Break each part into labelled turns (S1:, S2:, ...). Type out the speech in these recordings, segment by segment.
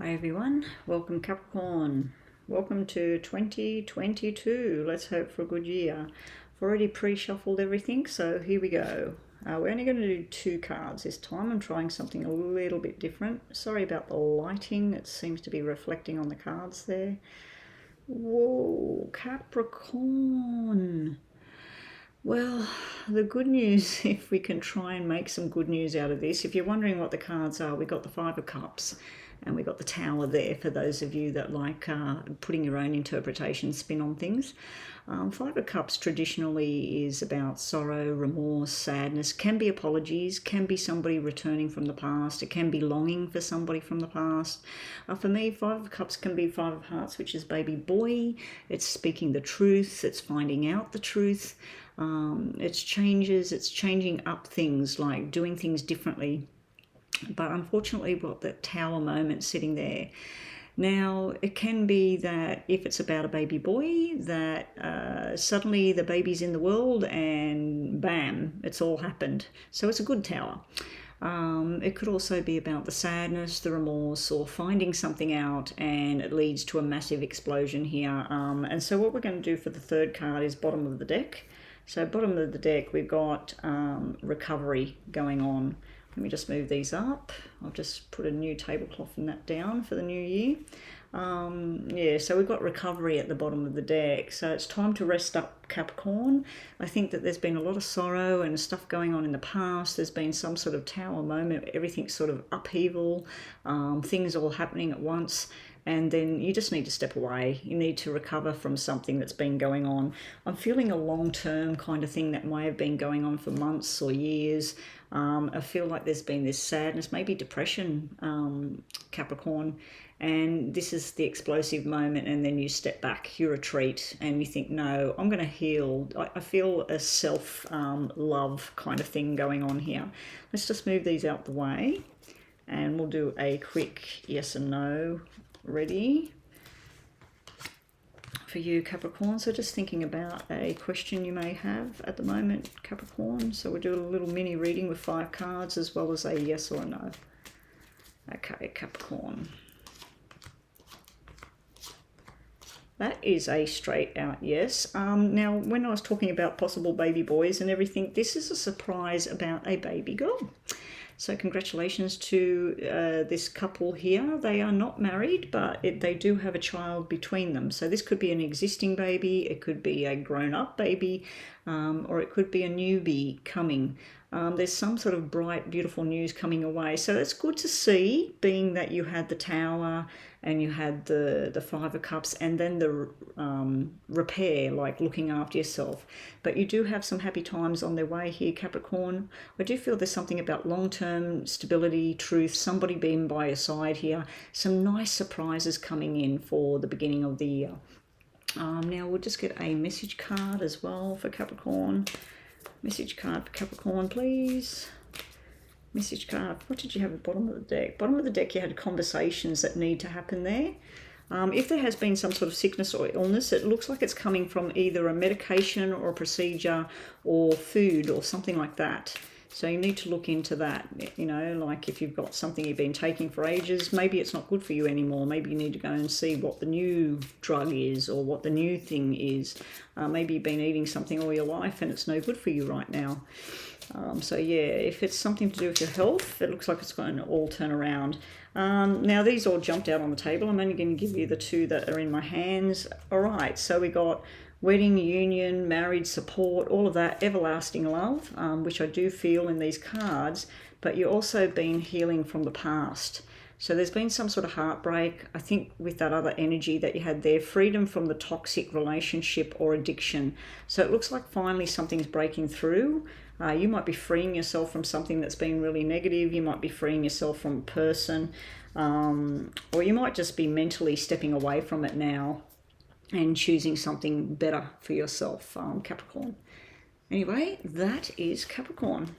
S1: Hi everyone, welcome Capricorn. Welcome to 2022. Let's hope for a good year. I've already pre-shuffled everything, so here we go. We're only going to do 2 cards this time. I'm trying something a little bit different. Sorry about the lighting, it seems to be reflecting on the cards there. Whoa, Capricorn. Well, the good news, if we can try and make some good news out of this, if you're wondering what the cards are, we got the 5 of Cups and we got the Tower there for those of you that like putting your own interpretation spin on things. 5 of Cups traditionally is about sorrow, remorse, sadness, can be apologies, can be somebody returning from the past, it can be longing for somebody from the past. For me, 5 of Cups can be 5 of Hearts, which is baby boy. It's speaking the truth, it's finding out the truth. It's changes, it's changing up things, like doing things differently. But unfortunately, we've got that Tower moment sitting there. Now, it can be that if it's about a baby boy, that suddenly the baby's in the world and bam, it's all happened. So it's a good Tower. It could also be about the sadness, the remorse, or finding something out and it leads to a massive explosion here. And so what we're going to do for the third card is bottom of the deck. So bottom of the deck, we've got recovery going on. Let me just move these up. I'll just put a new tablecloth and that down for the new year. Yeah, so we've got recovery at the bottom of the deck. So it's time to rest up, Capricorn. I think that there's been a lot of sorrow and stuff going on in the past. There's been some sort of Tower moment. Everything's sort of upheaval, things all happening at once. And then you just need to step away. You need to recover from something that's been going on. I'm feeling a long-term kind of thing that may have been going on for months or years. I feel like there's been this sadness, maybe depression, Capricorn. And this is the explosive moment, and then you step back, you retreat, and you think, no, I'm going to heal. I feel a self-love kind of thing going on here. Let's just move these out the way, and we'll do a quick yes and no. Ready for you, Capricorn. So just thinking about a question you may have at the moment, Capricorn. So we'll do a little mini reading with 5 cards as well as a yes or a no. Okay, Capricorn. That is a straight out yes. Now, when I was talking about possible baby boys and everything, this is a surprise about a baby girl. So congratulations to this couple here. They are not married, but they do have a child between them. So this could be an existing baby, it could be a grown-up baby, or it could be a newbie coming. There's some sort of bright, beautiful news coming away. So it's good to see, being that you had the Tower and you had the 5 of Cups and then the repair, like looking after yourself. But you do have some happy times on their way here, Capricorn. I do feel there's something about long-term stability, truth, somebody being by your side here. Some nice surprises coming in for the beginning of the year. Now we'll just get a message card as well for Capricorn. Message card for Capricorn, please. Message card. What did you have at the bottom of the deck? Bottom of the deck, you had conversations that need to happen there. If there has been some sort of sickness or illness, it looks like it's coming from either a medication or a procedure or food or something like that. So you need to look into that, you know, like if you've got something you've been taking for ages, maybe it's not good for you anymore. Maybe you need to go and see what the new drug is or what the new thing is. Maybe you've been eating something all your life and it's no good for you right now. So yeah, if it's something to do with your health, it looks like it's going to all turn around. Now these all jumped out on the table. I'm only going to give you the 2 that are in my hands. All right, so we got wedding, union, married, support, all of that, everlasting love, which I do feel in these cards, but you've also been healing from the past. So there's been some sort of heartbreak, I think, with that other energy that you had there, freedom from the toxic relationship or addiction. So it looks like finally something's breaking through. You might be freeing yourself from something that's been really negative. You might be freeing yourself from a person, or you might just be mentally stepping away from it now and choosing something better for yourself, Capricorn. Anyway, that is Capricorn.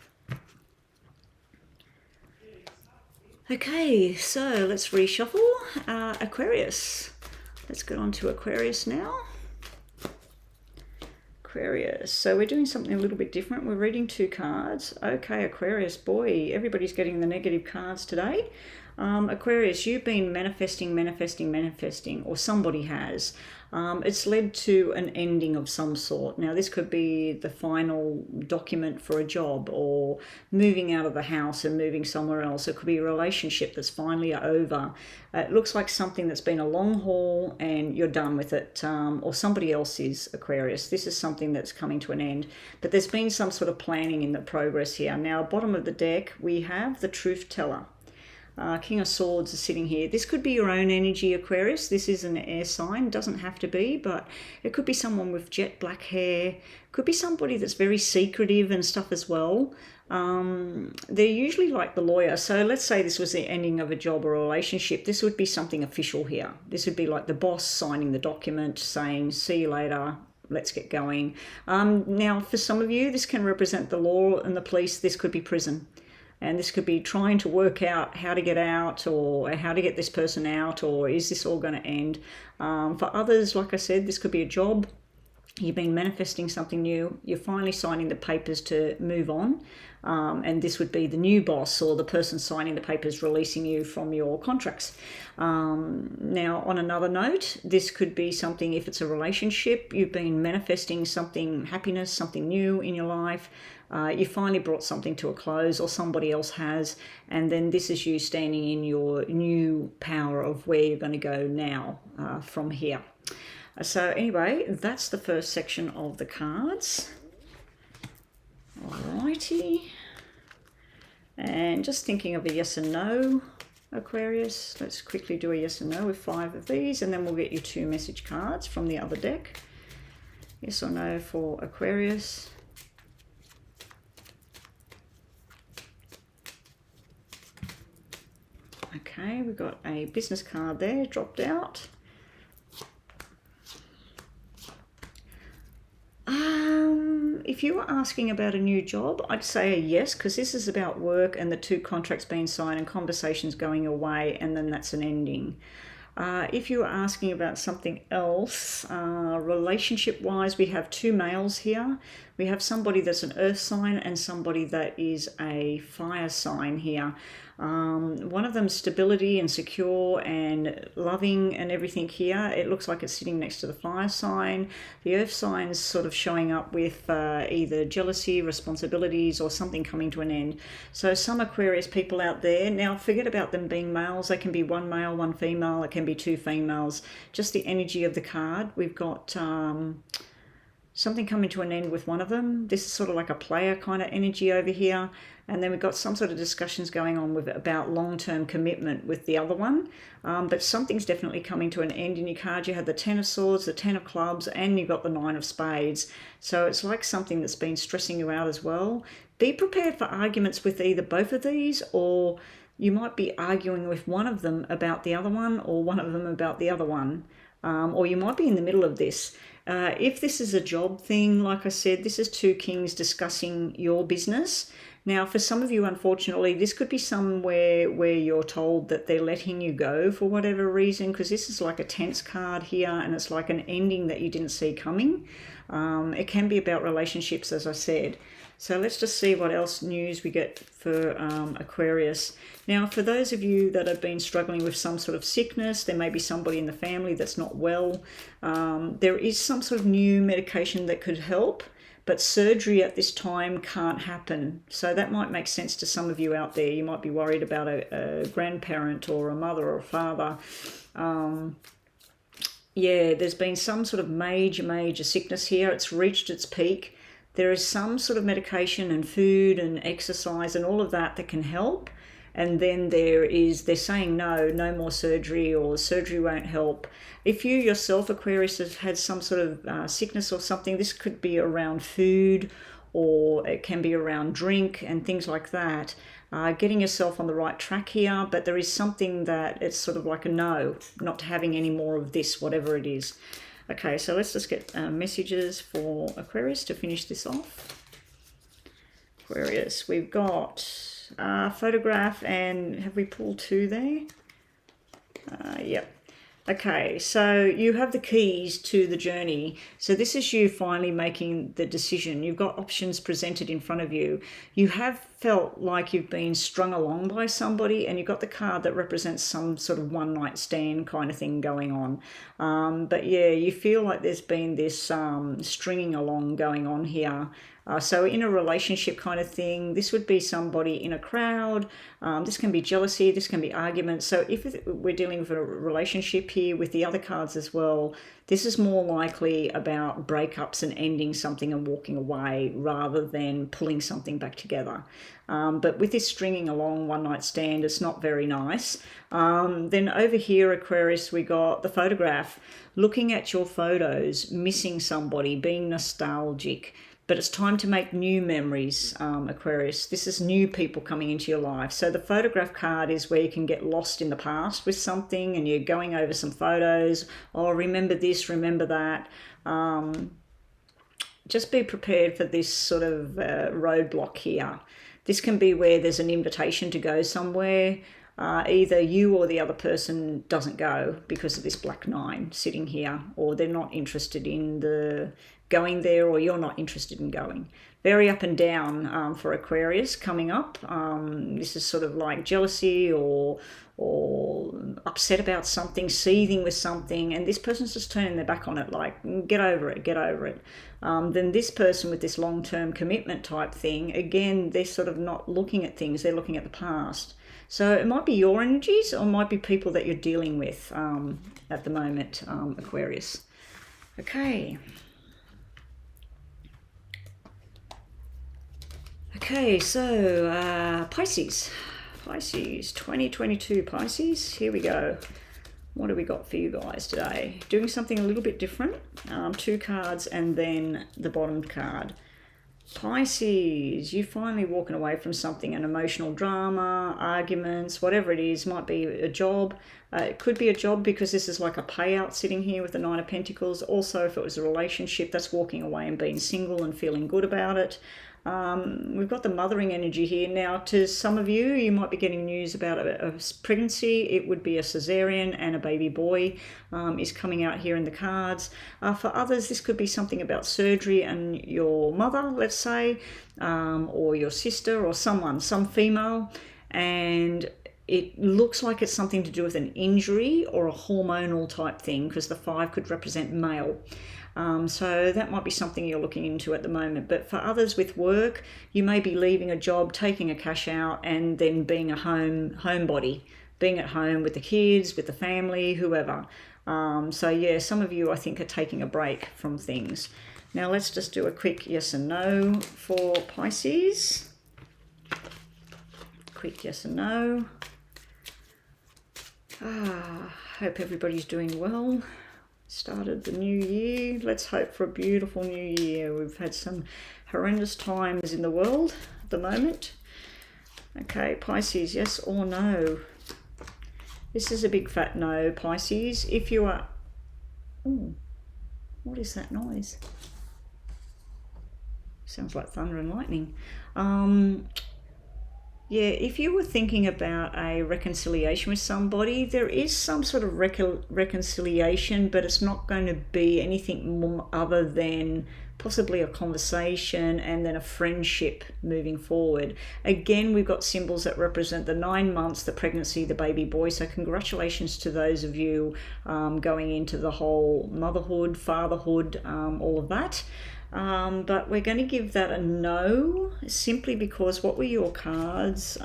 S1: Okay, so let's reshuffle. Aquarius. Let's get on to Aquarius now. Aquarius. So we're doing something a little bit different. We're reading 2 cards. Okay, Aquarius, boy, everybody's getting the negative cards today. Aquarius, you've been manifesting, or somebody has. It's led to an ending of some sort. Now, this could be the final document for a job, or moving out of the house and moving somewhere else. It could be a relationship that's finally over. It looks like something that's been a long haul and you're done with it, or somebody else is, Aquarius. This is something that's coming to an end, but there's been some sort of planning in the progress here. Now, bottom of the deck, we have the Truth Teller. King of Swords is sitting here. This could be your own energy, Aquarius. This is an air sign. Doesn't have to be, but it could be someone with jet black hair. Could be somebody that's very secretive and stuff as well. They're usually like the lawyer. So let's say this was the ending of a job or a relationship. This would be something official here. This would be like the boss signing the document saying, see you later, let's get going. Now, for some of you, this can represent the law and the police. This could be prison. And this could be trying to work out how to get out, or how to get this person out, or is this all going to end? For others, like I said, this could be a job. You've been manifesting something new. You're finally signing the papers to move on. And this would be the new boss, or the person signing the papers releasing you from your contracts. Now, on another note, this could be something, if it's a relationship, you've been manifesting something, happiness, something new in your life. You finally brought something to a close, or somebody else has, and then this is you standing in your new power of where you're going to go now from here. So anyway, that's the first section of the cards. Alrighty. And just thinking of a yes and no, Aquarius. Let's quickly do a yes and no with 5 of these, and then we'll get you 2 message cards from the other deck. Yes or no for Aquarius. Okay, we've got a business card there dropped out. If you were asking about a new job, I'd say a yes, because this is about work and the 2 contracts being signed and conversations going away, and then that's an ending. If you were asking about something else, relationship-wise, we have 2 males here. We have somebody that's an earth sign and somebody that is a fire sign here. One of them stability and secure and loving and everything here. It looks like it's sitting next to the fire sign. The earth sign is sort of showing up with either jealousy, responsibilities, or something coming to an end. So some Aquarius people out there, now forget about them being males. They can be 1 male, 1 female. It can be 2 females. Just the energy of the card. We've got something coming to an end with one of them. This is sort of like a player kind of energy over here. And then we've got some sort of discussions going on with about long-term commitment with the other one. But something's definitely coming to an end in your card. You had the 10 of Swords, the 10 of Clubs, and you've got the 9 of Spades. So it's like something that's been stressing you out as well. Be prepared for arguments with either both of these, or you might be arguing with one of them about the other one, or one of them about the other one. Or you might be in the middle of this. If this is a job thing, like I said, this is 2 kings discussing your business. Now, for some of you, unfortunately, this could be somewhere where you're told that they're letting you go for whatever reason, because this is like a tense card here, and it's like an ending that you didn't see coming. It can be about relationships, as I said. So let's just see what else news we get for Aquarius. Now, for those of you that have been struggling with some sort of sickness, there may be somebody in the family that's not well. There is some sort of new medication that could help, but surgery at this time can't happen. So that might make sense to some of you out there. You might be worried about a grandparent or a mother or a father. Yeah, there's been some sort of major sickness here. It's reached its peak. There is some sort of medication and food and exercise and all of that that can help. And then they're saying no more surgery, or surgery won't help. If you yourself, Aquarius, have had some sort of sickness or something, this could be around food, or it can be around drink and things like that. Getting yourself on the right track here, but there is something that it's sort of like a no, not having any more of this, whatever it is. Okay, so let's just get messages for Aquarius to finish this off. Aquarius, we've got photograph, and have we pulled 2 there? Yep. Okay, so you have the keys to the journey. So this is you finally making the decision. You've got options presented in front of you. You have felt like you've been strung along by somebody, and you've got the card that represents some sort of one night stand kind of thing going on. But yeah, you feel like there's been this stringing along going on here. So in a relationship kind of thing, this would be somebody in a crowd. This can be jealousy, this can be arguments. So if we're dealing with a relationship here with the other cards as well, this is more likely about breakups and ending something and walking away rather than pulling something back together. But with this stringing along one night stand, it's not very nice. Then over here, Aquarius, we got the photograph. Looking at your photos, missing somebody, being nostalgic. But it's time to make new memories, Aquarius. This is new people coming into your life. So the photograph card is where you can get lost in the past with something and you're going over some photos. Oh, remember this, remember that. Just be prepared for this sort of roadblock here. This can be where there's an invitation to go somewhere. Either you or the other person doesn't go because of this black 9 sitting here, or they're not interested in the going there, or you're not interested in going. Very up and down for Aquarius coming up. This is sort of like jealousy or upset about something, seething with something, and this person's just turning their back on it, like, get over it, get over it. Then this person with this long-term commitment type thing, again, they're sort of not looking at things, they're looking at the past. So it might be your energies, or it might be people that you're dealing with at the moment, Aquarius. Okay. Okay, so Pisces. Pisces, 2022 Pisces. Here we go. What do we got for you guys today? Doing something a little bit different. 2 cards and then the bottom card. Pisces, you finally walking away from something, an emotional drama, arguments, whatever it is. Might be a job. It could be a job because this is like a payout sitting here with the 9 of Pentacles. Also, if it was a relationship, that's walking away and being single and feeling good about it. We've got the mothering energy here. Now, to some of you, you might be getting news about a pregnancy. It would be a cesarean, and a baby boy is coming out here in the cards. For others, this could be something about surgery and your mother, let's say, or your sister, or someone, some female, and it looks like it's something to do with an injury or a hormonal type thing, because the 5 could represent male. So that might be something you're looking into at the moment. But for others with work, you may be leaving a job, taking a cash out, and then being a homebody, being at home with the kids, with the family, whoever. So yeah, some of you, I think, are taking a break from things. Now let's just do a quick yes and no for Pisces. Quick yes and no. Hope everybody's doing well. Started the new year. Let's hope for a beautiful new year. We've had some horrendous times in the world at the moment. Okay, Pisces, yes or no? This is a big fat no, Pisces. If you are... Ooh, what is that noise? Sounds like thunder and lightning. Yeah, if you were thinking about a reconciliation with somebody, there is some sort of reconciliation, but it's not going to be anything more other than possibly a conversation and then a friendship moving forward. Again, we've got symbols that represent the 9 months, the pregnancy, the baby boy. So congratulations to those of you going into the whole motherhood, fatherhood, all of that. But we're going to give that a no, simply because what were your cards?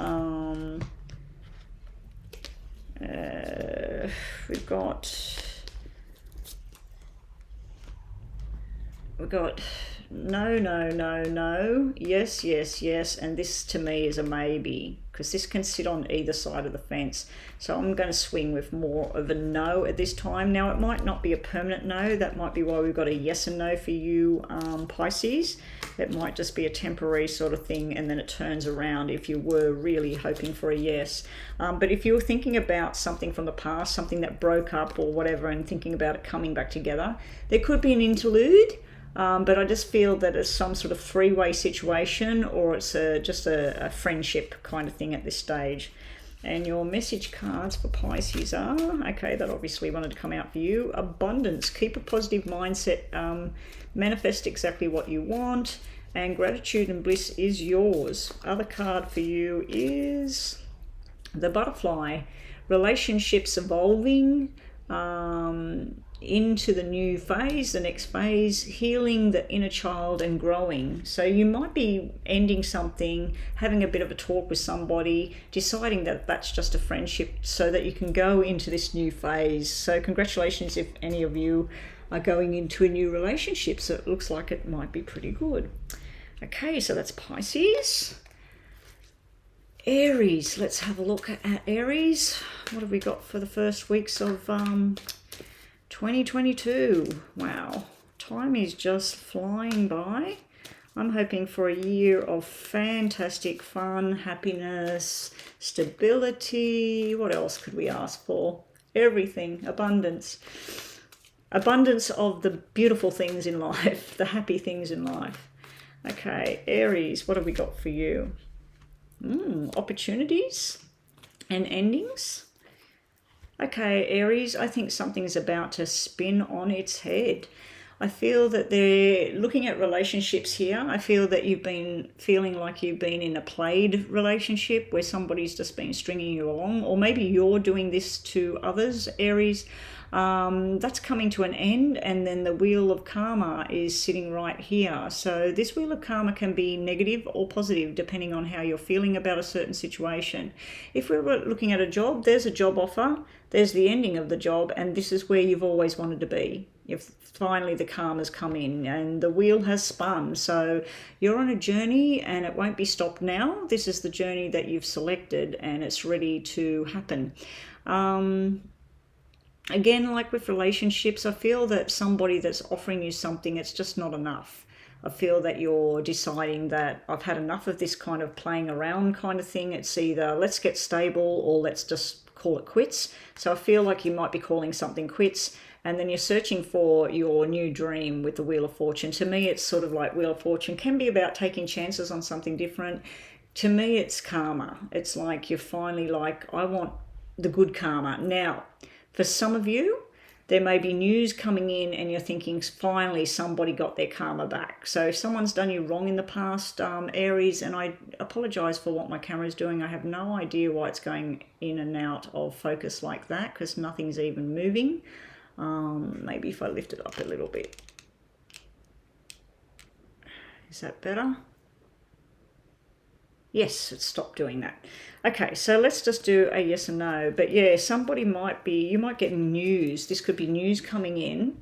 S1: We've got no, no, no, no, yes, yes, yes, and this to me is a maybe, because this can sit on either side of the fence. So I'm going to swing with more of a no at this time. Now, it might not be a permanent no. That might be why we've got a yes and no for you, Pisces. It might just be a temporary sort of thing, and then it turns around if you were really hoping for a yes. But if you're thinking about something from the past, something that broke up or whatever, and thinking about it coming back together, there could be an interlude. But I just feel that it's some sort of three-way situation, or it's just a friendship kind of thing at this stage. And your message cards for Pisces are, okay, that obviously wanted to come out for you. Abundance, keep a positive mindset, manifest exactly what you want, and gratitude and bliss is yours. Other card for you is the butterfly, relationships evolving, into the new phase, the next phase, healing the inner child and growing. So you might be ending something, having a bit of a talk with somebody, deciding that that's just a friendship so that you can go into this new phase. So congratulations if any of you are going into a new relationship. So it looks like it might be pretty good. Okay, so that's Pisces. Aries, let's have a look at Aries. What have we got for the first weeks of 2022? Wow, time is just flying by. I'm hoping for a year of fantastic fun, happiness, stability. What else could we ask for? Everything, abundance. Abundance of the beautiful things in life, the happy things in life. Okay, Aries, what have we got for you? Opportunities and endings. Okay, Aries, I think something is about to spin on its head. I feel that they're looking at relationships here. I feel that you've been feeling like you've been in a played relationship where somebody's just been stringing you along, or maybe you're doing this to others, Aries. That's coming to an end, and then the wheel of karma is sitting right here. So this wheel of karma can be negative or positive depending on how you're feeling about a certain situation. If we were looking at a job, there's a job offer, there's the ending of the job, and this is where you've always wanted to be. If finally the karma's come in and the wheel has spun, so you're on a journey and it won't be stopped now. This is the journey that you've selected and it's ready to happen. Again, like with relationships, I feel that somebody that's offering you something, it's just not enough. I feel that you're deciding that I've had enough of this kind of playing around kind of thing. It's either let's get stable or let's just call it quits. So I feel like you might be calling something quits, and then you're searching for your new dream with the Wheel of Fortune. To me, it's sort of like Wheel of Fortune can be about taking chances on something different. To me, it's karma. It's like you're finally like, I want the good karma. Now, for some of you, there may be news coming in and you're thinking, finally, somebody got their karma back. So if someone's done you wrong in the past, Aries, and I apologize for what my camera is doing. I have no idea why it's going in and out of focus like that because nothing's even moving. Maybe if I lift it up a little bit. Is that better? Yes, it stopped doing that. Okay, so let's just do a yes and no. But yeah, somebody might be, you might get news. This could be news coming in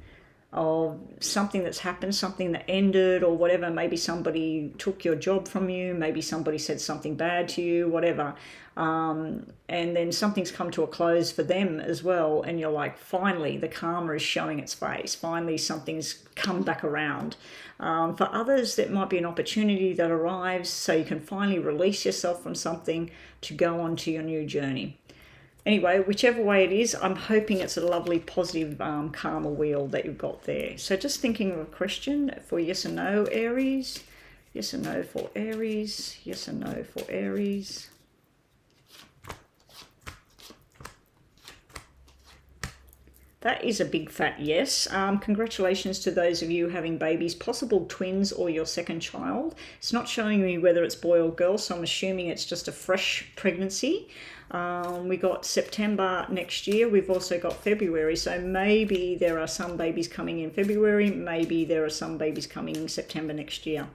S1: of something that's happened, something that ended or whatever. Maybe somebody took your job from you. Maybe somebody said something bad to you, whatever. And then something's come to a close for them as well. And you're like, finally, the karma is showing its face. Finally, something's come back around. For others, that might be an opportunity that arrives so you can finally release yourself from something to go on to your new journey. Anyway, whichever way it is, I'm hoping it's a lovely positive karma wheel that you've got there. So just thinking of a question for yes and no, Aries. Yes and no for Aries. Yes and no for Aries. That is a big fat yes. Congratulations to those of you having babies, possible twins or your second child. It's not showing me whether it's boy or girl, so I'm assuming it's just a fresh pregnancy. We got September next year. We've also got February, so maybe there are some babies coming in February. Maybe there are some babies coming in September next year.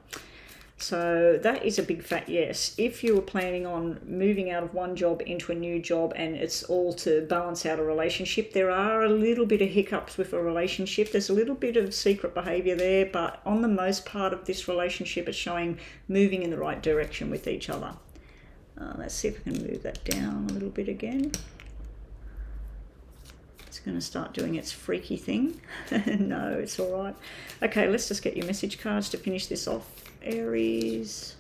S1: So that is a big fat yes. If you were planning on moving out of one job into a new job and it's all to balance out a relationship, there are a little bit of hiccups with a relationship. There's a little bit of secret behavior there, but on the most part of this relationship, it's showing moving in the right direction with each other. Let's see if we can move that down a little bit again. It's going to start doing its freaky thing. No, it's all right. Okay, let's just get your message cards to finish this off. Aries,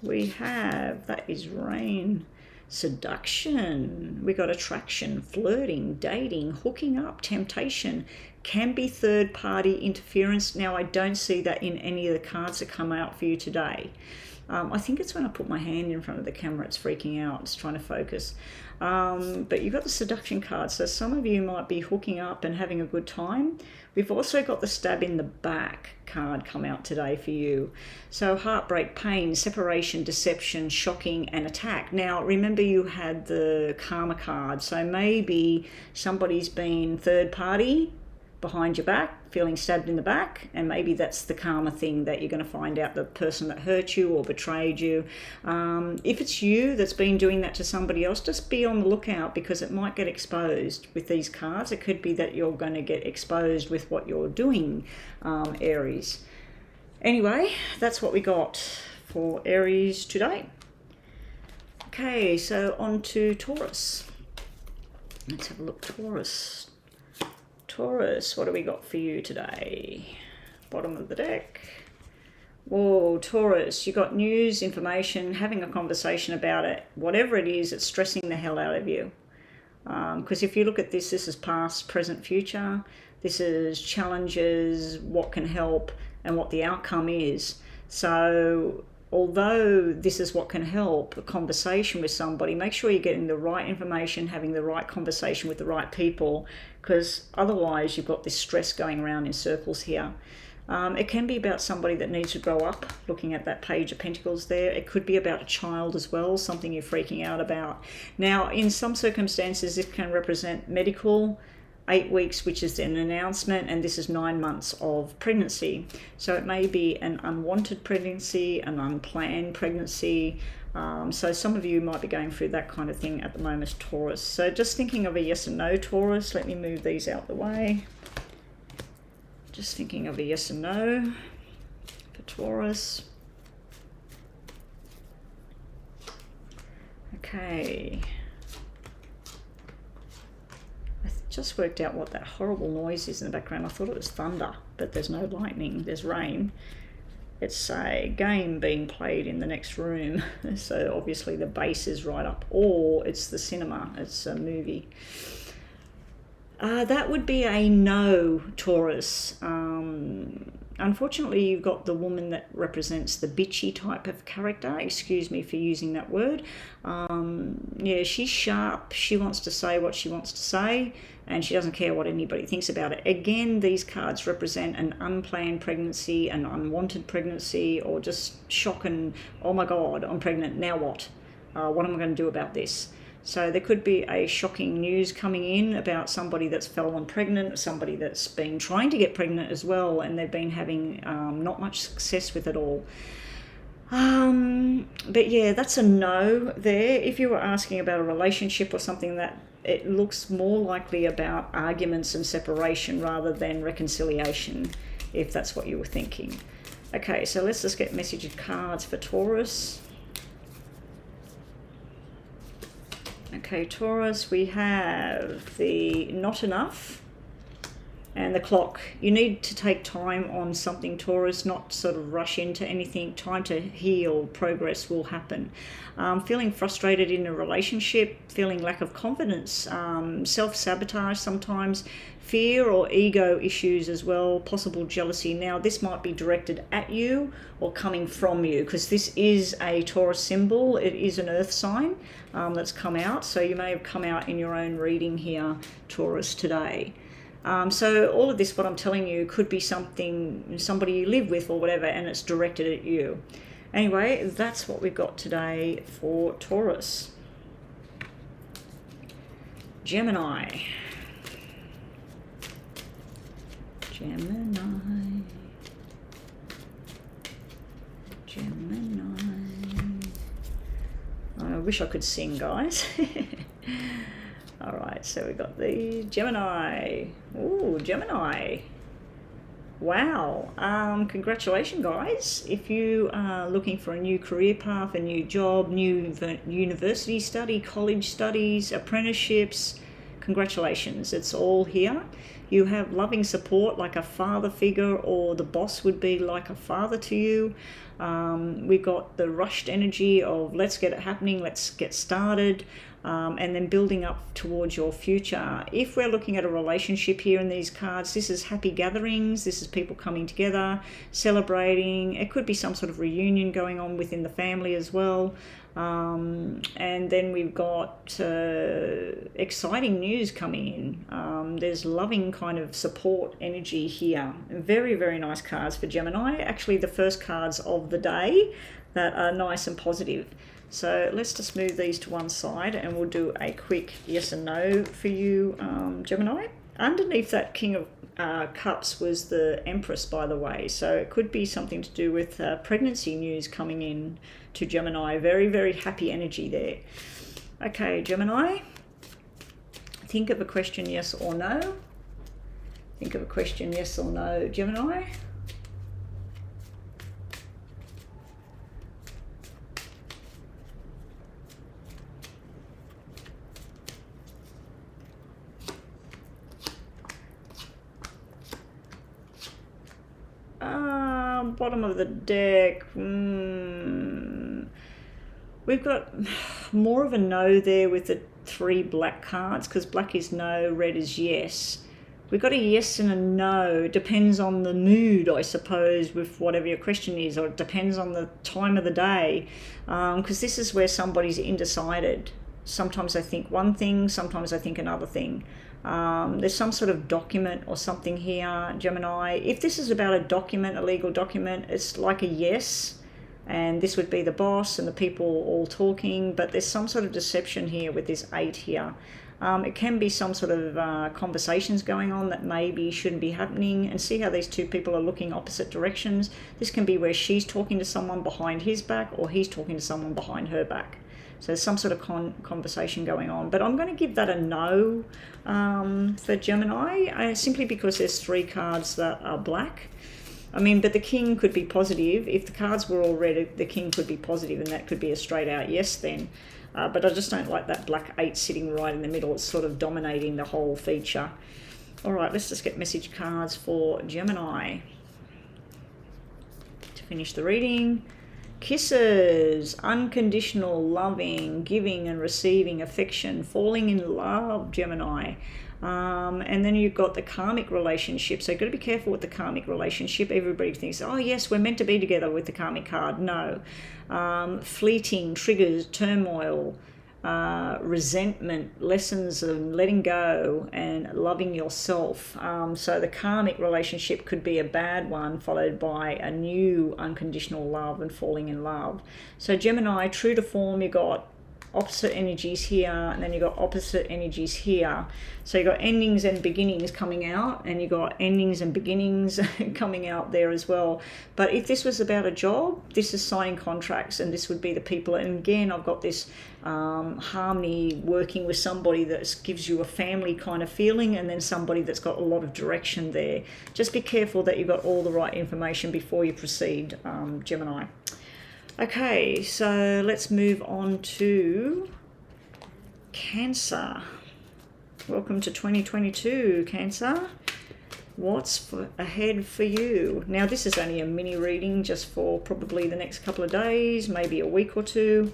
S1: we have, that is rain, seduction, we got attraction, flirting, dating, hooking up, temptation, can be third party interference. Now I don't see that in any of the cards that come out for you today. I think it's when I put my hand in front of the camera, it's freaking out, it's trying to focus. But you've got the seduction card, so some of you might be hooking up and having a good time. We've also got the stab in the back card come out today for you. So heartbreak, pain, separation, deception, shocking, and attack. Now, remember you had the karma card, so maybe somebody's been third party behind your back, feeling stabbed in the back, and maybe that's the karma thing that you're going to find out the person that hurt you or betrayed you. If it's you that's been doing that to somebody else, just be on the lookout, because it might get exposed with these cards. It could be that you're going to get exposed with what you're doing, Aries. Anyway, that's what we got for Aries today. Okay, so on to Taurus. Let's have a look. Taurus, what do we got for you today? Bottom of the deck. Whoa, Taurus, you got news, information, having a conversation about it. Whatever it is, it's stressing the hell out of you. Because if you look at this is past, present, future. This is challenges, what can help, and what the outcome is. So although this is what can help, a conversation with somebody, make sure you're getting the right information, having the right conversation with the right people, because otherwise you've got this stress going around in circles here. It can be about somebody that needs to grow up, looking at that Page of Pentacles there. It could be about a child as well, something you're freaking out about. Now, in some circumstances, this can represent medical, 8 weeks, which is an announcement, and this is 9 months of pregnancy. So it may be an unwanted pregnancy, an unplanned pregnancy. So some of you might be going through that kind of thing at the moment, Taurus. So just thinking of a yes and no, Taurus. Let me move these out the way. Just thinking of a yes and no for Taurus. Okay. Just worked out what that horrible noise is in the background. I thought it was thunder, but there's no lightning, there's rain. It's a game being played in the next room, so obviously the bass is right up, or it's the cinema, it's a movie. That would be a no, Taurus. Unfortunately, you've got the woman that represents the bitchy type of character. Excuse me for using that word. Yeah, she's sharp. She wants to say what she wants to say, and she doesn't care what anybody thinks about it. Again, these cards represent an unplanned pregnancy, an unwanted pregnancy, or just shock and, oh my God, I'm pregnant, now what? What am I going to do about this? So there could be a shocking news coming in about somebody that's fallen pregnant, somebody that's been trying to get pregnant as well, and they've been having not much success with it all. But yeah, that's a no there. If you were asking about a relationship or something, that it looks more likely about arguments and separation rather than reconciliation, if that's what you were thinking. Okay, so let's just get message cards for Taurus. Okay, Taurus, we have the not enough and the clock. You need to take time on something, Taurus, not sort of rush into anything. Time to heal, progress will happen. Feeling frustrated in a relationship, feeling lack of confidence, self-sabotage sometimes, fear or ego issues as well, possible jealousy. Now, this might be directed at you or coming from you, because this is a Taurus symbol. It is an earth sign that's come out. So you may have come out in your own reading here, Taurus, today. So all of this, what I'm telling you, could be somebody you live with or whatever, and it's directed at you. Anyway, that's what we've got today for Taurus. Gemini. I wish I could sing, guys. All right, so we got the Gemini. Ooh, Gemini. Wow. Congratulations, guys. If you are looking for a new career path, a new job, new university study, college studies, apprenticeships, congratulations, it's all here. You have loving support like a father figure, or the boss would be like a father to you. We got the rushed energy of let's get it happening, let's get started, and then building up towards your future. If we're looking at a relationship here in these cards, this is happy gatherings, this is people coming together, celebrating. It could be some sort of reunion going on within the family as well. And then we've got exciting news coming in. There's loving kind of support energy here. Very, very nice cards for Gemini. Actually, the first cards of the day that are nice and positive. So let's just move these to one side and we'll do a quick yes and no for you, Gemini. Underneath that King of Cups was the Empress, by the way. So it could be something to do with pregnancy news coming in to Gemini. Very, very happy energy there. Okay, Gemini. Think of a question, yes or no. Think of a question, yes or no, Gemini. Bottom of the deck. We've got more of a no there with the 3 black cards, because black is no, red is yes. We've got a yes and a no. Depends on the mood, I suppose, with whatever your question is, or it depends on the time of the day, because this is where somebody's undecided. Sometimes I think one thing, sometimes I think another thing. There's some sort of document or something here, Gemini. If this is about a document, a legal document, it's like a yes, and this would be the boss and the people all talking, but there's some sort of deception here with this 8 here. It can be some sort of conversations going on that maybe shouldn't be happening, and see how these two people are looking opposite directions. This can be where she's talking to someone behind his back, or he's talking to someone behind her back. So there's some sort of conversation going on. But I'm going to give that a no for Gemini, simply because there's 3 cards that are black. I mean, but the king could be positive. If the cards were all red, the king could be positive, and that could be a straight out yes then. But I just don't like that black 8 sitting right in the middle. It's sort of dominating the whole feature. All right, let's just get message cards for Gemini to finish the reading. Kisses, unconditional loving, giving and receiving affection, falling in love, Gemini. And then you've got the karmic relationship. So you've got to be careful with the karmic relationship. Everybody thinks, oh yes, we're meant to be together with the karmic card. No. Fleeting, triggers, turmoil, resentment, lessons of letting go and loving yourself. So the karmic relationship could be a bad one, followed by a new unconditional love and falling in love. So Gemini, true to form, you got opposite energies here, and then you got opposite energies here. So you got endings and beginnings coming out, and you got endings and beginnings coming out there as well. But if this was about a job, this is signing contracts, and this would be the people. And again, I've got this harmony, working with somebody that gives you a family kind of feeling, and then somebody that's got a lot of direction there. Just be careful that you've got all the right information before you proceed, Gemini. Okay, so let's move on to Cancer. Welcome to 2022, Cancer. What's ahead for you? Now, this is only a mini reading just for probably the next couple of days, maybe a week or two.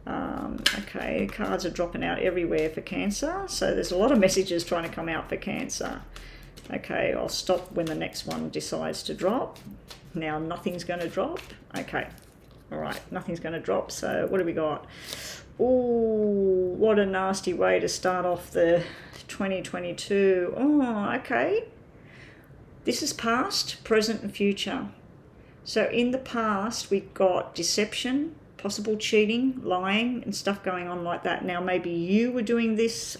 S1: Okay, cards are dropping out everywhere for Cancer. So there's a lot of messages trying to come out for Cancer. Okay, I'll stop when the next one decides to drop. Now, nothing's going to drop. Okay. All right, nothing's going to drop. So what do we got? Oh, what a nasty way to start off the 2022. Oh, okay. This is past, present, and future. So in the past, we've got deception, possible cheating, lying, and stuff going on like that. Now, maybe you were doing this,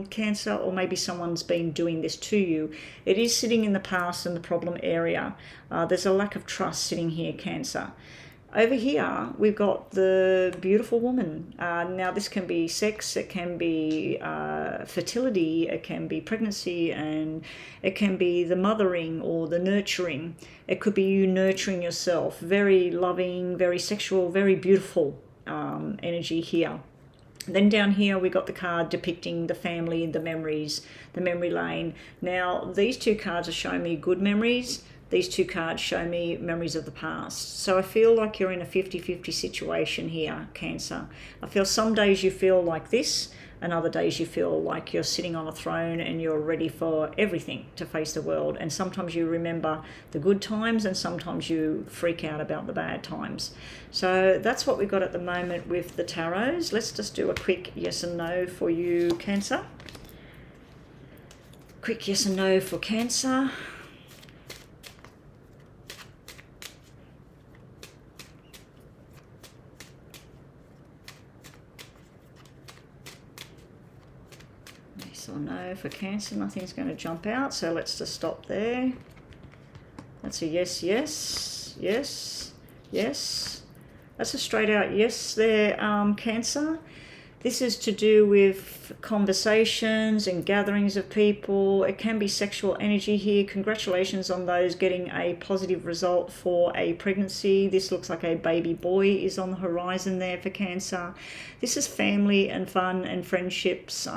S1: Cancer, or maybe someone's been doing this to you. It is sitting in the past in the problem area. There's a lack of trust sitting here, Cancer. Over here, we've got the beautiful woman. Now, this can be sex, it can be fertility, it can be pregnancy, and it can be the mothering or the nurturing. It could be you nurturing yourself. Very loving, very sexual, very beautiful energy here. Then down here we got the card depicting the family, the memories, the memory lane. Now these two cards are showing me good memories. These two cards show me memories of the past. So I feel like you're in a 50-50 situation here, Cancer. I feel some days you feel like this, and other days you feel like you're sitting on a throne and you're ready for everything to face the world. And sometimes you remember the good times and sometimes you freak out about the bad times. So that's what we've got at the moment with the tarots. Let's just do a quick yes and no for you, Cancer. Quick yes and no for Cancer. Or no for Cancer, nothing's going to jump out, so let's just stop there. That's a yes, yes, yes, yes. That's a straight out yes there, Cancer. This is to do with conversations and gatherings of people. It can be sexual energy here. Congratulations on those getting a positive result for a pregnancy. This looks like a baby boy is on the horizon there for Cancer. This is family and fun and friendships.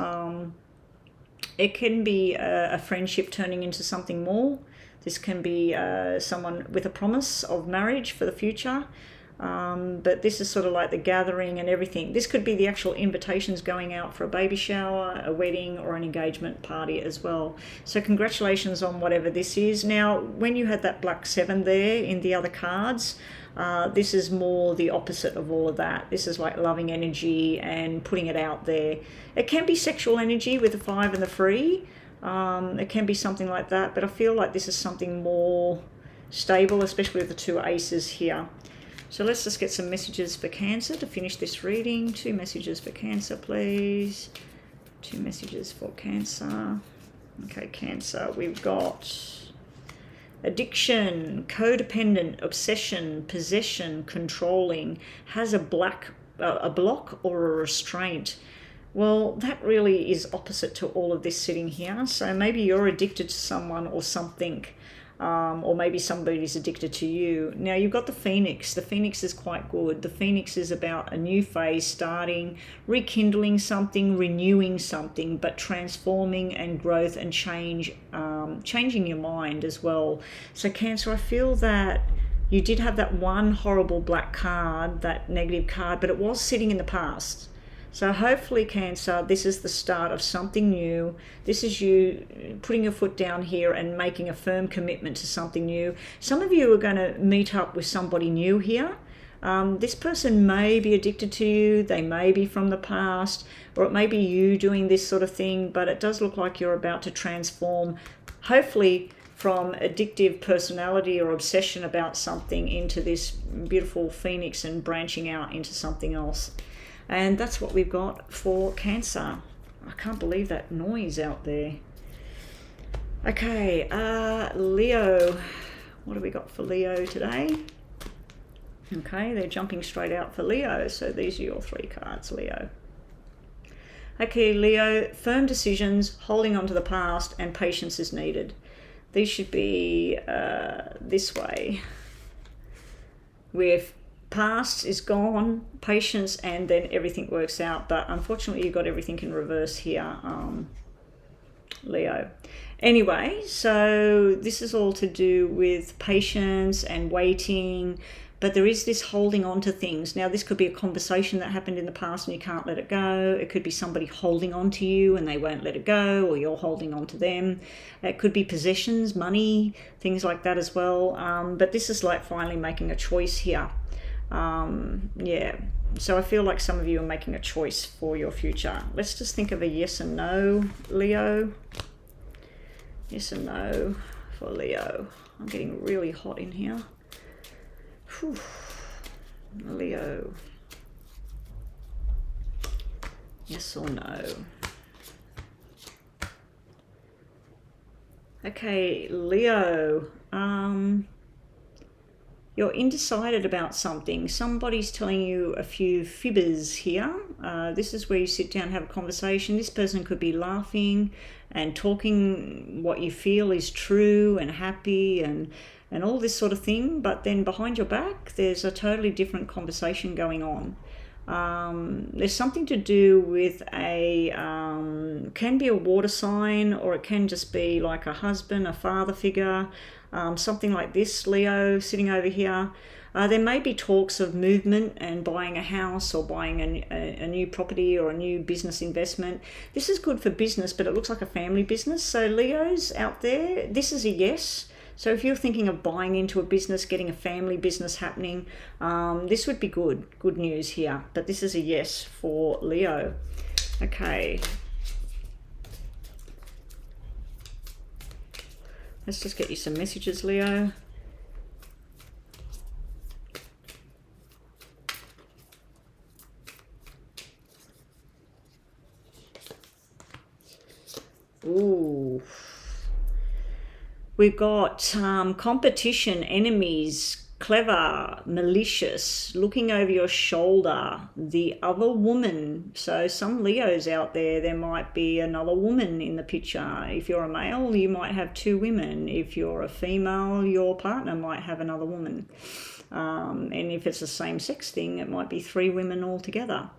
S1: It can be a friendship turning into something more. This can be someone with a promise of marriage for the future. But this is sort of like the gathering and everything. This could be the actual invitations going out for a baby shower, a wedding, or an engagement party as well. So congratulations on whatever this is. Now, when you had that black 7 there in the other cards, this is more the opposite of all of that. This is like loving energy and putting it out there. It can be sexual energy with the 5 and the 3. It can be something like that, but I feel like this is something more stable, especially with the 2 aces here. So let's just get some messages for Cancer to finish this reading. 2 messages for Cancer, please. 2 messages for Cancer. Okay, Cancer, we've got addiction, codependent, obsession, possession, controlling, has a block or a restraint. Well, that really is opposite to all of this sitting here. So maybe you're addicted to someone or something, or maybe somebody's addicted to you. Now, you've got the Phoenix. The Phoenix is quite good. The Phoenix is about a new phase starting, rekindling something, renewing something, but transforming and growth and change, changing your mind as well. So Cancer, I feel that you did have that one horrible black card, that negative card, but it was sitting in the past. So hopefully, Cancer, this is the start of something new. This is you putting your foot down here and making a firm commitment to something new. Some of you are going to meet up with somebody new here. This person may be addicted to you. They may be from the past, or it may be you doing this sort of thing, but it does look like you're about to transform, hopefully from addictive personality or obsession about something into this beautiful Phoenix and branching out into something else. And that's what we've got for Cancer. I can't believe that noise out there. Okay, Leo. What have we got for Leo today? Okay, they're jumping straight out for Leo. So these are your 3 cards, Leo. Okay, Leo, firm decisions, holding on to the past, and patience is needed. These should be this way. With past is gone, patience, and then everything works out. But unfortunately, you got everything in reverse here, Leo. Anyway, so this is all to do with patience and waiting, but there is this holding on to things. Now, this could be a conversation that happened in the past and you can't let it go. It could be somebody holding on to you and they won't let it go, or you're holding on to them. It could be possessions, money, things like that as well. But this is like finally making a choice here. Yeah, so I feel like some of you are making a choice for your future. Let's just think of a yes and no, Leo. Yes and no for Leo. I'm getting really hot in here. Whew. Leo. Yes or no? Okay, Leo. You're undecided about something. Somebody's telling you a few fibbers here. This is where you sit down and have a conversation. This person could be laughing and talking what you feel is true and happy and all this sort of thing. But then behind your back, there's a totally different conversation going on. There's something to do with a, can be a water sign, or it can just be like a husband, a father figure, something like this, Leo, sitting over here. There may be talks of movement and buying a house or buying a new property or a new business investment. This is good for business, but it looks like a family business. So Leos out there, this is a yes. So if you're thinking of buying into a business, getting a family business happening, this would be good news here. But this is a yes for Leo. Okay. Let's just get you some messages, Leo. Ooh. We've got competition, enemies, clever, malicious, looking over your shoulder, the other woman. So some Leos out there, there might be another woman in the picture. If you're a male, you might have two women. If you're a female, your partner might have another woman. And if it's a same-sex thing, it might be three women altogether.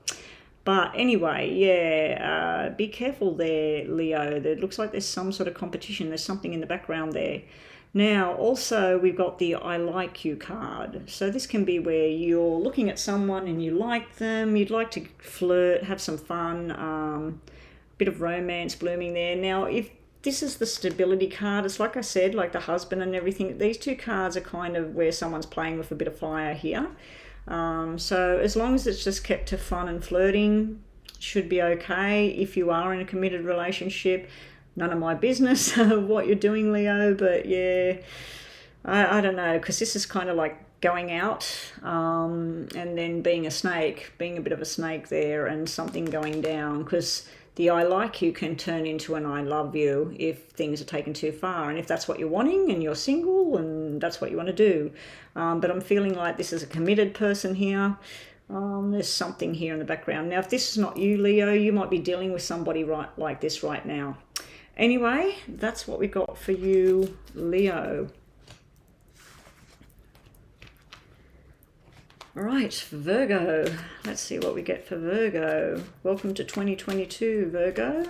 S1: But anyway, yeah, be careful there, Leo. It looks like there's some sort of competition. There's something in the background there. Now, also, we've got the I like you card. So this can be where you're looking at someone and you like them. You'd like to flirt, have some fun, bit of romance blooming there. Now, if this is the stability card, it's like I said, like the husband and everything. These two cards are kind of where someone's playing with a bit of fire here. So as long as it's just kept to fun and flirting, should be okay. If you are in a committed relationship, none of my business what you're doing, Leo, but yeah, I don't know, because this is kind of like going out and then being a snake, being a bit of a snake there, and something going down, because the I like you can turn into an I love you if things are taken too far, and if that's what you're wanting and you're single and that's what you want to do. But I'm feeling like this is a committed person here. There's something here in the background. Now, if this is not you, Leo, you might be dealing with somebody right like this right now. Anyway, that's what we got for you, Leo. All right, Virgo. Let's see what we get for Virgo. Welcome to 2022, Virgo.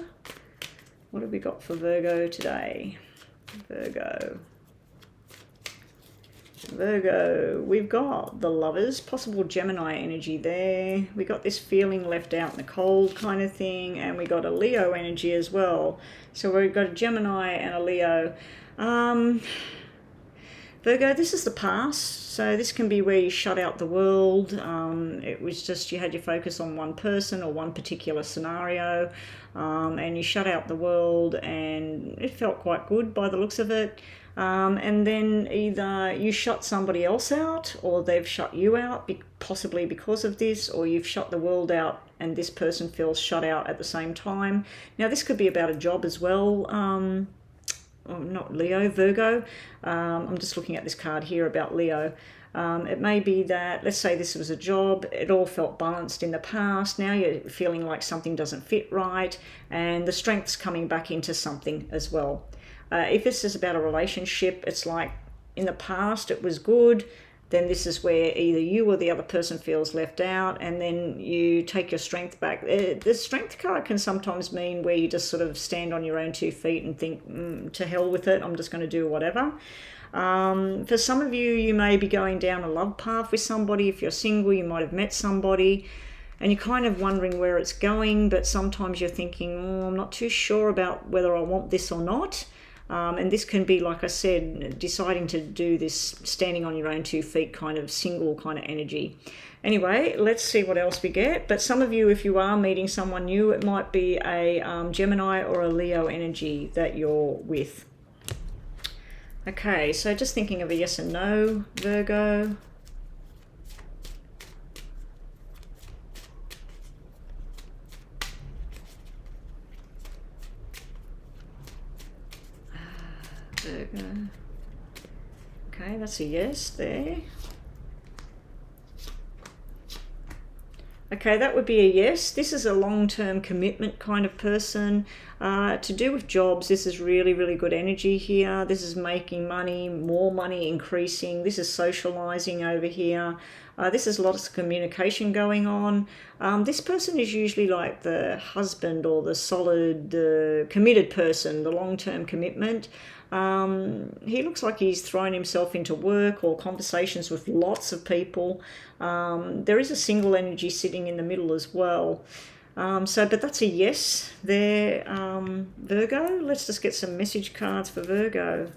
S1: What have we got for Virgo today? Virgo, we've got the Lovers, possible Gemini energy there. We got this feeling left out in the cold kind of thing, and we got a Leo energy as well. So we've got a Gemini and a Leo. Virgo, this is the past, so this can be where you shut out the world. It was just you had your focus on one person or one particular scenario, and you shut out the world, and it felt quite good by the looks of it. And then either you shut somebody else out, or they've shut you out, possibly because of this, or you've shut the world out and this person feels shut out at the same time. Now, this could be about a job as well. Oh, not Leo, Virgo. I'm just looking at this card here about Leo. It may be that, let's say this was a job, it all felt balanced in the past, now you're feeling like something doesn't fit right, and the strength's coming back into something as well. If this is about a relationship, it's like in the past it was good, then this is where either you or the other person feels left out, and then you take your strength back. The strength card can sometimes mean where you just sort of stand on your own 2 feet and think, to hell with it, I'm just going to do whatever. For some of you, you may be going down a love path with somebody. If you're single, you might have met somebody, and you're kind of wondering where it's going, but sometimes you're thinking, I'm not too sure about whether I want this or not. And this can be, like I said, deciding to do this standing on your own 2 feet kind of single kind of energy. Anyway, let's see what else we get. But some of you, if you are meeting someone new, it might be a Gemini or a Leo energy that you're with. Okay, so just thinking of a yes and no, Virgo. Virgo. Okay, that's a yes there. Okay, that would be a yes. This is a long-term commitment kind of person. To do with jobs, this is really, really good energy here. This is making money, more money, increasing. This is socializing over here. This is lots of communication going on. This person is usually like the husband or the solid, committed person, the long-term commitment. He looks like he's thrown himself into work or conversations with lots of people. There is a single energy sitting in the middle as well. But that's a yes there, Virgo. Let's just get some message cards for Virgo.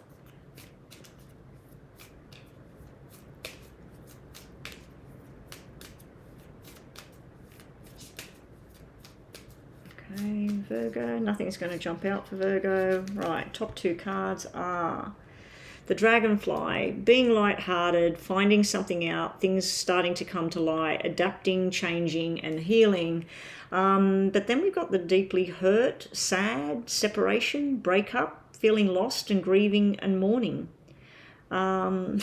S1: Okay, Virgo, nothing's going to jump out for Virgo. Right, top two cards are the Dragonfly, being lighthearted, finding something out, things starting to come to light, adapting, changing, and healing. But then we've got the deeply hurt, sad, separation, breakup, feeling lost and grieving and mourning. You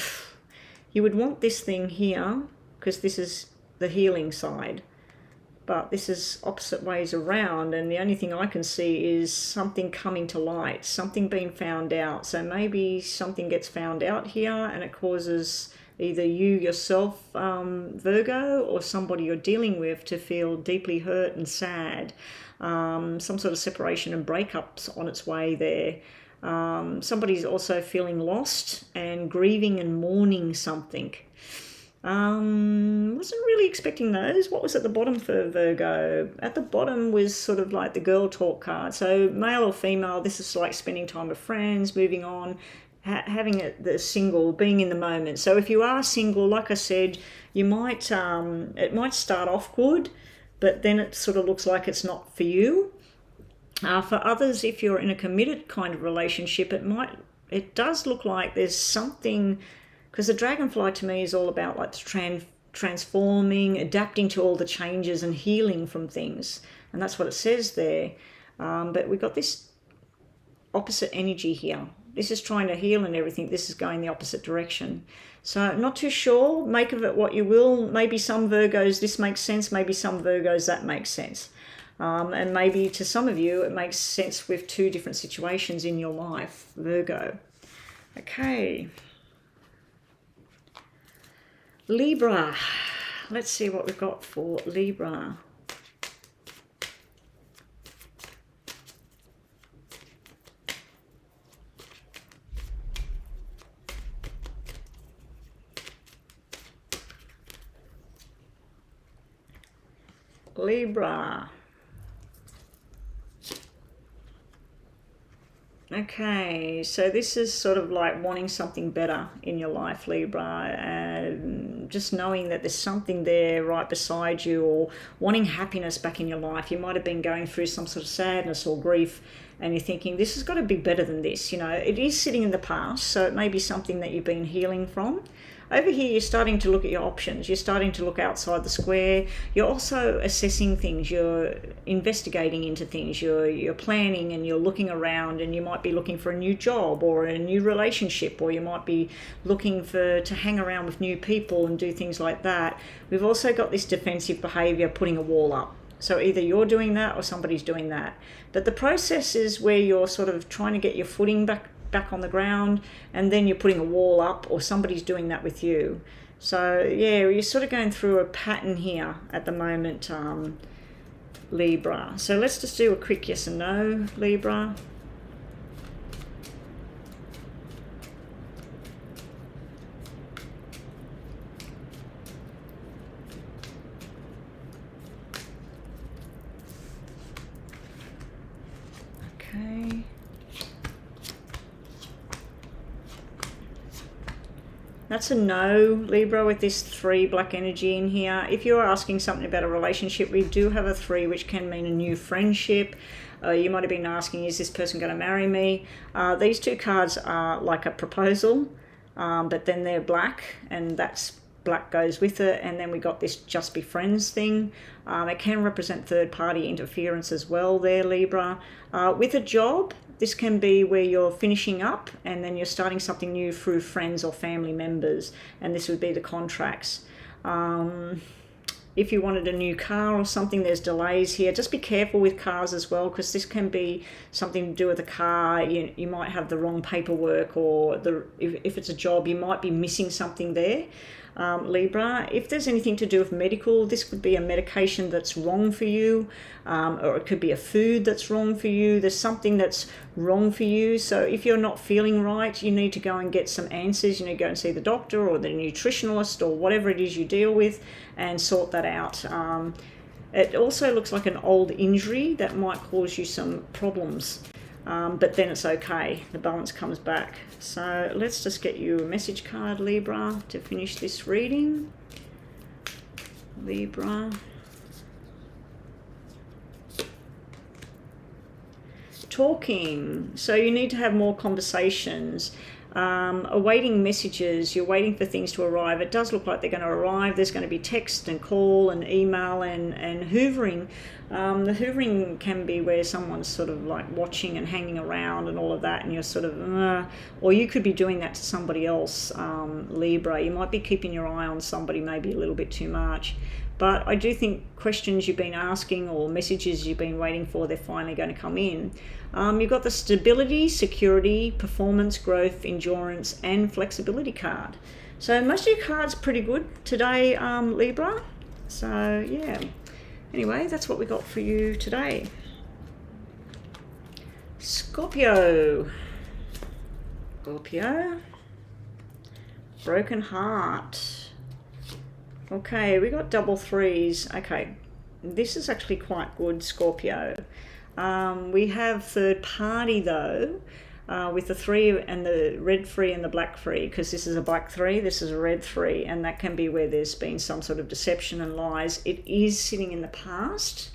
S1: would want this thing here because this is the healing side. But this is opposite ways around, and the only thing I can see is something coming to light, something being found out. So maybe something gets found out here and it causes either you yourself, Virgo, or somebody you're dealing with to feel deeply hurt and sad. Some sort of separation and breakups on its way there. Somebody's also feeling lost and grieving and mourning something. Wasn't really expecting those. What was at the bottom for Virgo? At the bottom was sort of like the girl talk card. So male or female, this is like spending time with friends, moving on, having the single, being in the moment. So if you are single, like I said, you might it might start off good, but then it sort of looks like it's not for you. For others, if you're in a committed kind of relationship, it does look like there's something, because the Dragonfly to me is all about like transforming, adapting to all the changes and healing from things. And that's what it says there. But we've got this opposite energy here. This is trying to heal and everything. This is going the opposite direction. So not too sure. Make of it what you will. Maybe some Virgos this makes sense. Maybe some Virgos that makes sense. And maybe to some of you it makes sense with two different situations in your life, Virgo. Okay. Libra. Let's see what we've got for Libra. Libra. Okay, so this is sort of like wanting something better in your life, Libra, and just knowing that there's something there right beside you, or wanting happiness back in your life. You might have been going through some sort of sadness or grief, and you're thinking, this has got to be better than this. You know, it is sitting in the past, so it may be something that you've been healing from. Over here, you're starting to look at your options. You're starting to look outside the square. You're also assessing things. You're investigating into things. You're planning and you're looking around, and you might be looking for a new job or a new relationship, or you might be looking to hang around with new people and do things like that. We've also got this defensive behavior, putting a wall up. So either you're doing that or somebody's doing that. But the process is where you're sort of trying to get your footing back on the ground, and then you're putting a wall up, or somebody's doing that with you. So yeah, you're sort of going through a pattern here at the moment, Libra. So let's just do a quick yes and no, Libra. Okay. That's a no, Libra, with this 3 black energy in here. If you're asking something about a relationship, we do have a 3, which can mean a new friendship. You might have been asking, is this person going to marry me? These 2 cards are like a proposal, but then they're black, and that's black goes with it. And then we got this just be friends thing. It can represent third-party interference as well there, Libra. With a job, this can be where you're finishing up and then you're starting something new through friends or family members, and this would be the contracts. if you wanted a new car or something, there's delays here. Just be careful with cars as well, because this can be something to do with the car. You might have the wrong paperwork, or if it's a job, you might be missing something there. Libra, if there's anything to do with medical, this could be a medication that's wrong for you, or it could be a food that's wrong for you. There's something that's wrong for you. So if you're not feeling right, you need to go and get some answers. You need to go and see the doctor or the nutritionalist or whatever it is you deal with and sort that out. It also looks like an old injury that might cause you some problems. But then it's okay. The balance comes back. So let's just get you a message card, Libra, to finish this reading. Libra. Talking. So you need to have more conversations. Awaiting messages. You're waiting for things to arrive. It does look like they're going to arrive. There's going to be text and call and email and hoovering. The hoovering can be where someone's sort of like watching and hanging around and all of that, and you're sort of, or you could be doing that to somebody else, Libra. You might be keeping your eye on somebody maybe a little bit too much. But I do think questions you've been asking or messages you've been waiting for, they're finally going to come in. You've got the stability, security, performance, growth, endurance, and flexibility card. So most of your cards are pretty good today, Libra. So yeah. Anyway, that's what we got for you today. Scorpio. Scorpio. Broken heart. Okay, we got double threes. Okay, this is actually quite good, Scorpio. We have third party though, with the 3 and the red 3 and the black 3, because this is a black 3, this is a red 3, and that can be where there's been some sort of deception and lies. It is sitting in the past,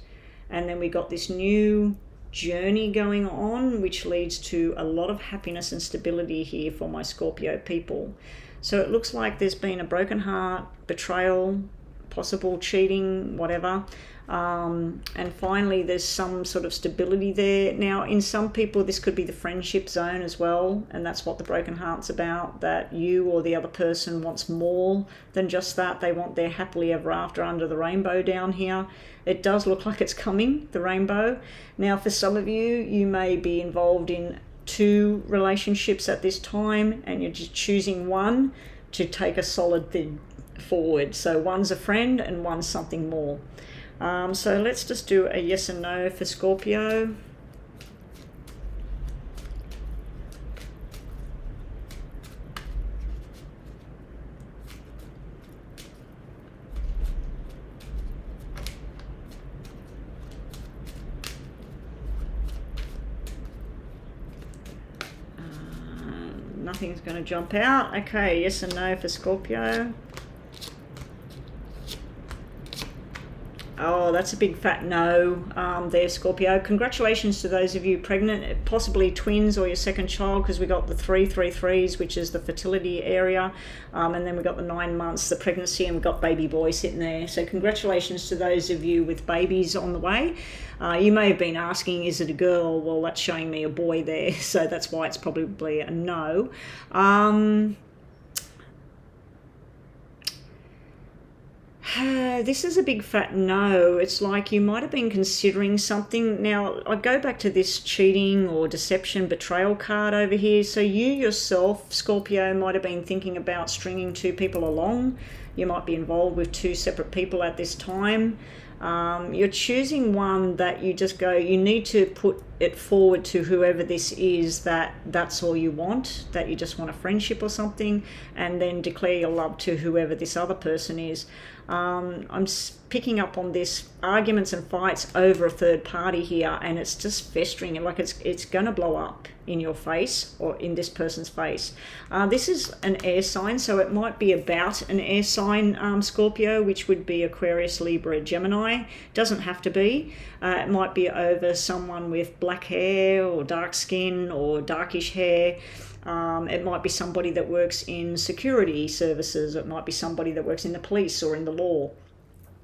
S1: and then we got this new journey going on, which leads to a lot of happiness and stability here for my Scorpio people. So it looks like there's been a broken heart, betrayal, possible cheating, whatever. And finally, there's some sort of stability there. Now, in some people, this could be the friendship zone as well, and that's what the broken heart's about, that you or the other person wants more than just that. They want their happily ever after under the rainbow down here. It does look like it's coming, the rainbow. Now, for some of you, you may be involved in 2 relationships at this time, and you're just choosing one to take a solid thing forward. So one's a friend and one's something more. So let's just do a yes and no for Scorpio. Nothing's going to jump out. Okay, yes and no for Scorpio. Oh, that's a big fat no there, Scorpio. Congratulations to those of you pregnant, possibly twins or your second child, because we got the 333s, which is the fertility area, and then we got the 9 months, the pregnancy, and we got baby boy sitting there. So congratulations to those of you with babies on the way. You may have been asking, is it a girl? Well, that's showing me a boy there, so that's why it's probably a no. This is a big fat no. It's like you might have been considering something. Now, I go back to this cheating or deception, betrayal card over here. So you yourself, Scorpio, might have been thinking about stringing 2 people along. You might be involved with 2 separate people at this time. You're choosing one that you just go, you need to put it forward to whoever this is, that's all you want, that you just want a friendship or something, and then declare your love to whoever this other person is. I'm picking up on this arguments and fights over a third party here, and it's just festering, and like it's going to blow up in your face or in this person's face. This is an air sign, so it might be about an air sign, Scorpio, which would be Aquarius, Libra, Gemini. Doesn't have to be. It might be over someone with black hair or dark skin or darkish hair. It might be somebody that works in security services. It might be somebody that works in the police or in the law.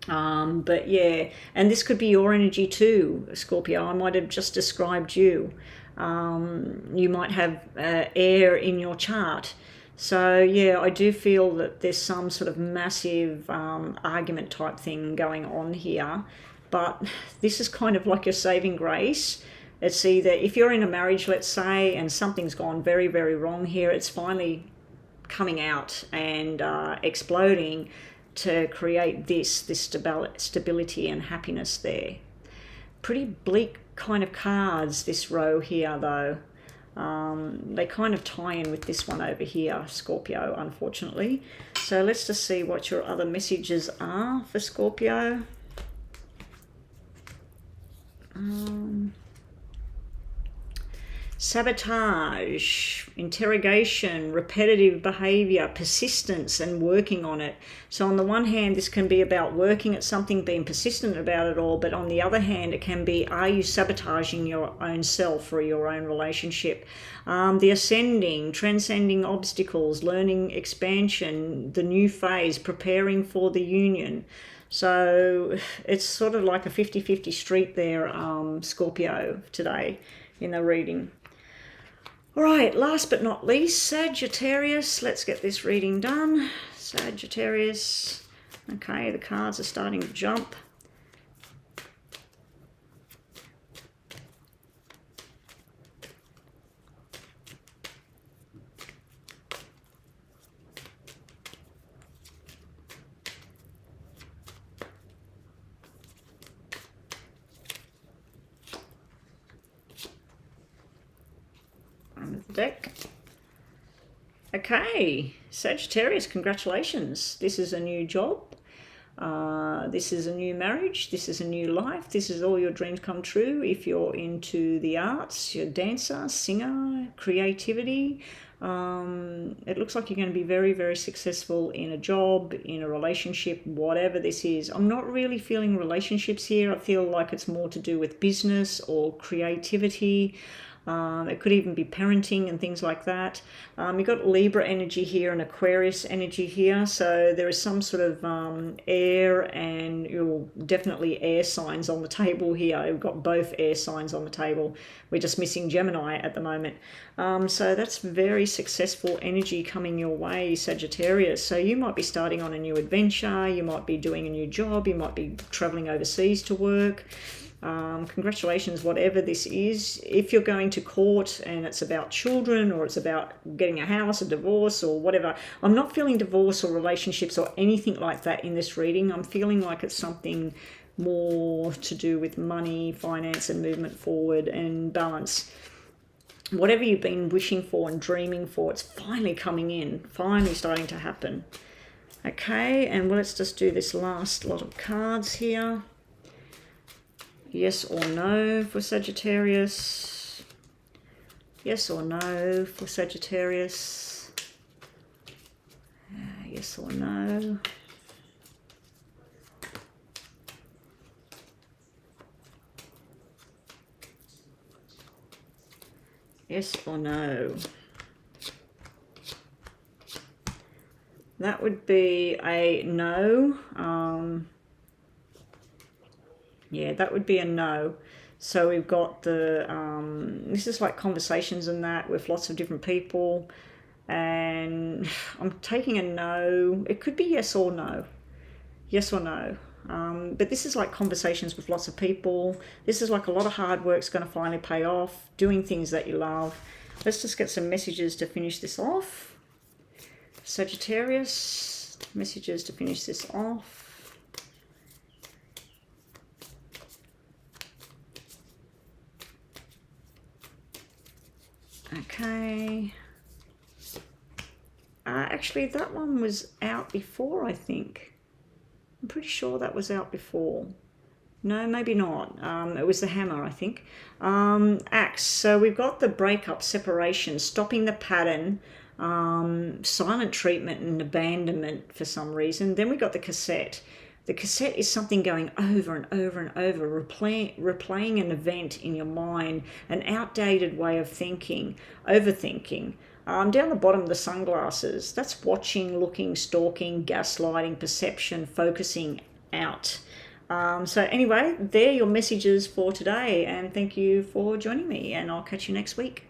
S1: But yeah, and this could be your energy too, Scorpio. I might have just described you. You might have air in your chart. So yeah, I do feel that there's some sort of massive argument type thing going on here, but this is kind of like your saving grace. It's either, if you're in a marriage, let's say, and something's gone very, very wrong here, it's finally coming out and exploding to create this stability and happiness there. Pretty bleak kind of cards, this row here, though. They kind of tie in with this one over here, Scorpio, unfortunately. So let's just see what your other messages are for Scorpio. Sabotage, interrogation, repetitive behavior, persistence, and working on it. So on the one hand, this can be about working at something, being persistent about it all, but on the other hand, it can be, are you sabotaging your own self or your own relationship? The ascending, transcending obstacles, learning expansion, the new phase, preparing for the union. So it's sort of like a 50-50 street there, Scorpio, today in the reading. All right, last but not least, Sagittarius. Let's get this reading done. Sagittarius. Okay, the cards are starting to jump. Deck. Okay, Sagittarius, congratulations. This is a new job. This is a new marriage. This is a new life. This is all your dreams come true. If you're into the arts, you're a dancer, singer, creativity, it looks like you're going to be very, very successful in a job, in a relationship, whatever this is. I'm not really feeling relationships here. I feel like it's more to do with business or creativity. It could even be parenting and things like that. You've got Libra energy here and Aquarius energy here. So there is some sort of air and definitely air signs on the table here. We've got both air signs on the table. We're just missing Gemini at the moment. So that's very successful energy coming your way, Sagittarius. So you might be starting on a new adventure. You might be doing a new job. You might be traveling overseas to work. Congratulations, whatever this is. If you're going to court and it's about children or it's about getting a house, a divorce or whatever, I'm not feeling divorce or relationships or anything like that in this reading. I'm feeling like it's something more to do with money, finance and movement forward and balance. Whatever you've been wishing for and dreaming for, it's finally coming in, finally starting to happen. Okay, and let's just do this last lot of cards here. Yes or no for Sagittarius. Yes or no for Sagittarius. Yes or no. Yes or no. That would be a no. Yeah, that would be a no. So we've got the, this is like conversations and that with lots of different people. And I'm taking a no. It could be yes or no. Yes or no. But this is like conversations with lots of people. This is like a lot of hard work's going to finally pay off. Doing things that you love. Let's just get some messages to finish this off. Sagittarius, messages to finish this off. Okay. Actually, that one was out before, I think. I'm pretty sure that was out before. No, maybe not. It was the hammer, I think. Axe. So we've got the breakup, separation, stopping the pattern, silent treatment and abandonment for some reason. Then we got the cassette. The cassette is something going over and over and over, replaying an event in your mind, an outdated way of thinking, overthinking. Down the bottom, the sunglasses. That's watching, looking, stalking, gaslighting, perception, focusing out. So anyway, they're your messages for today, and thank you for joining me, and I'll catch you next week.